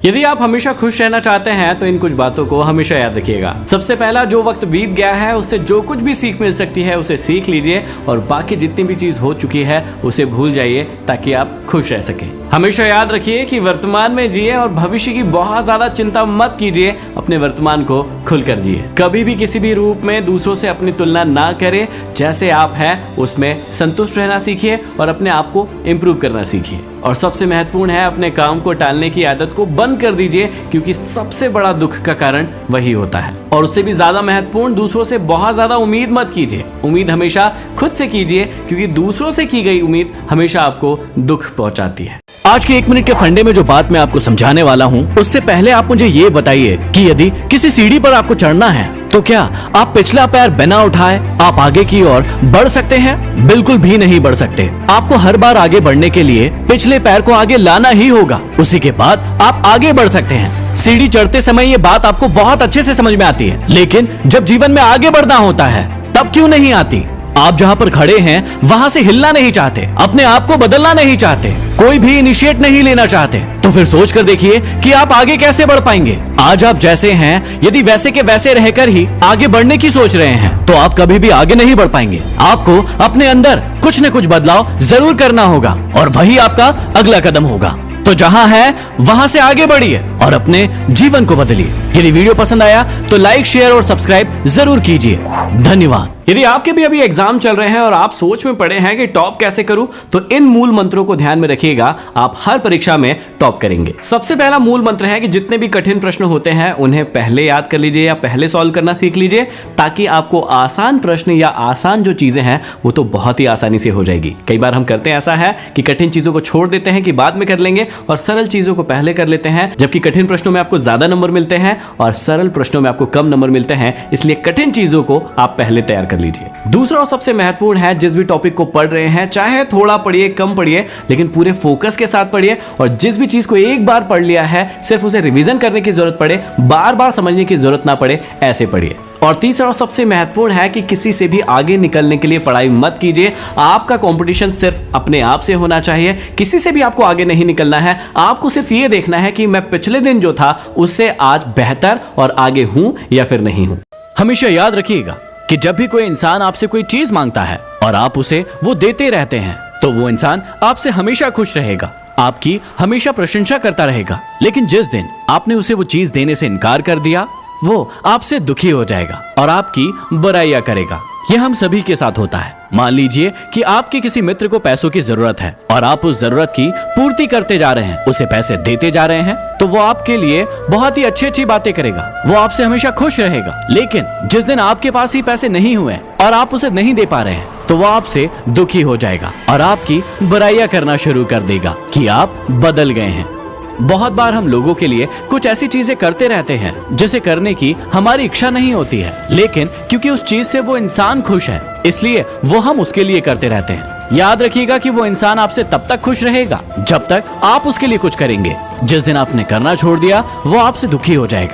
यदि आप हमेशा खुश रहना चाहते हैं तो इन कुछ बातों को हमेशा याद रखिएगा। सबसे पहला, जो वक्त बीत गया है उससे जो कुछ भी सीख मिल सकती है उसे सीख लीजिए और बाकी जितनी भी चीज हो चुकी है उसे भूल जाइए ताकि आप खुश रह सकें। हमेशा याद रखिए कि वर्तमान में जिए और भविष्य की बहुत ज्यादा चिंता मत कीजिए, अपने वर्तमान को खुलकर जिए। कभी भी किसी भी रूप में दूसरों से अपनी तुलना ना करें, जैसे आप हैं उसमें संतुष्ट रहना सीखिए और अपने आप को इम्प्रूव करना सीखिए। और सबसे महत्वपूर्ण है, अपने काम को टालने की आदत को बंद कर दीजिए क्योंकि सबसे बड़ा दुख का कारण वही होता है। और उससे भी ज्यादा महत्वपूर्ण, दूसरों से बहुत ज्यादा उम्मीद मत कीजिए। उम्मीद हमेशा खुद से कीजिए क्योंकि दूसरों से की गई उम्मीद हमेशा आपको दुख पहुंचाती है। आज के 1 मिनट के फंडे में जो बात मैं आपको समझाने वाला हूँ, उससे पहले आप मुझे ये बताइए कि यदि किसी सीढ़ी पर आपको चढ़ना है तो क्या आप पिछला पैर बिना उठाए आप आगे की ओर बढ़ सकते हैं? बिल्कुल भी नहीं बढ़ सकते। आपको हर बार आगे बढ़ने के लिए पिछले पैर को आगे लाना ही होगा, उसी के बाद आप आगे बढ़ सकते हैं। सीढ़ी चढ़ते समय ये बात आपको बहुत अच्छे से समझ में आती है, लेकिन जब जीवन में आगे बढ़ना होता है तब क्यों नहीं आती? आप जहां पर खड़े हैं वहां से हिलना नहीं चाहते, अपने आप को बदलना नहीं चाहते, कोई भी इनिशिएट नहीं लेना चाहते, तो फिर सोच कर देखिए कि आप आगे कैसे बढ़ पाएंगे। आज आप जैसे हैं, यदि वैसे के वैसे रहकर ही आगे बढ़ने की सोच रहे हैं तो आप कभी भी आगे नहीं बढ़ पाएंगे। आपको अपने अंदर कुछ न कुछ बदलाव जरूर करना होगा और वही आपका अगला कदम होगा। तो जहां है वहां से आगे बढ़िए और अपने जीवन को बदलिए। यदि वीडियो पसंद आया तो लाइक, शेयर और सब्सक्राइब जरूर कीजिए। धन्यवाद। यदि आपके भी अभी एग्जाम चल रहे हैं और आप सोच में पड़े हैं कि टॉप कैसे करूं, तो इन मूल मंत्रों को ध्यान में रखिएगा, आप हर परीक्षा में टॉप करेंगे। सबसे पहला मूल मंत्र है कि जितने भी कठिन प्रश्न होते हैं उन्हें पहले याद कर लीजिए या पहले सॉल्व करना सीख लीजिए, ताकि आपको आसान प्रश्न या आसान जो चीजें हैं वो तो बहुत ही आसानी से हो जाएगी। कई बार हम करते हैं ऐसा है कि कठिन चीजों को छोड़ देते हैं कि बाद में कर लेंगे और सरल चीजों को पहले कर लेते हैं, जबकि कठिन प्रश्नों में आपको ज्यादा नंबर मिलते हैं और सरल प्रश्नों में आपको कम नंबर मिलते हैं। इसलिए कठिन चीजों को आप पहले तैयार कर लीजिए। दूसरा और सबसे महत्वपूर्ण है, जिस भी टॉपिक को पढ़ रहे हैं, चाहे थोड़ा पढ़िए कम पढ़िए, लेकिन पूरे फोकस के साथ पढ़िए और जिस भी चीज को एक बार पढ़ लिया है सिर्फ उसे रिवीजन करने की जरूरत पड़े, बार बार समझने की जरूरत ना पड़े, ऐसे पढ़िए। और तीसरा और सबसे महत्वपूर्ण है कि किसी से भी आगे निकलने के लिए पढ़ाई मत कीजिए। आपका कंपटीशन सिर्फ अपने आप से होना चाहिए, किसी से भी आपको आगे नहीं निकलना है। आपको सिर्फ ये देखना है कि मैं पिछले दिन जो था उससे आज बेहतर और आगे हूं या फिर नहीं हूं। हमेशा याद रखिएगा कि जब भी कोई इंसान आपसे कोई चीज मांगता है और आप उसे वो देते रहते हैं तो वो इंसान आपसे हमेशा खुश रहेगा, आपकी हमेशा प्रशंसा करता रहेगा। लेकिन जिस दिन आपने उसे वो चीज देने से इनकार कर दिया, वो आपसे दुखी हो जाएगा और आपकी बुराइयां करेगा। यह हम सभी के साथ होता है। मान लीजिए कि आपके किसी मित्र को पैसों की जरूरत है और आप उस जरूरत की पूर्ति करते जा रहे हैं, उसे पैसे देते जा रहे हैं, तो वो आपके लिए बहुत ही अच्छी बातें करेगा, वो आपसे हमेशा खुश रहेगा। लेकिन जिस दिन आपके पास ही पैसे नहीं हुए और आप उसे नहीं दे पा रहे हैं, तो वो आपसे दुखी हो जाएगा और आपकी बुराइयां करना शुरू कर देगा कि आप बदल गए हैं। बहुत बार हम लोगों के लिए कुछ ऐसी चीजें करते रहते हैं जिसे करने की हमारी इच्छा नहीं होती है, लेकिन क्योंकि उस चीज से वो इंसान खुश है इसलिए वो हम उसके लिए करते रहते हैं। याद रखिएगा कि वो इंसान आपसे तब तक खुश रहेगा जब तक आप उसके लिए कुछ करेंगे। जिस दिन आपने करना छोड़ दिया वो आपसे दुखी हो जाएगा।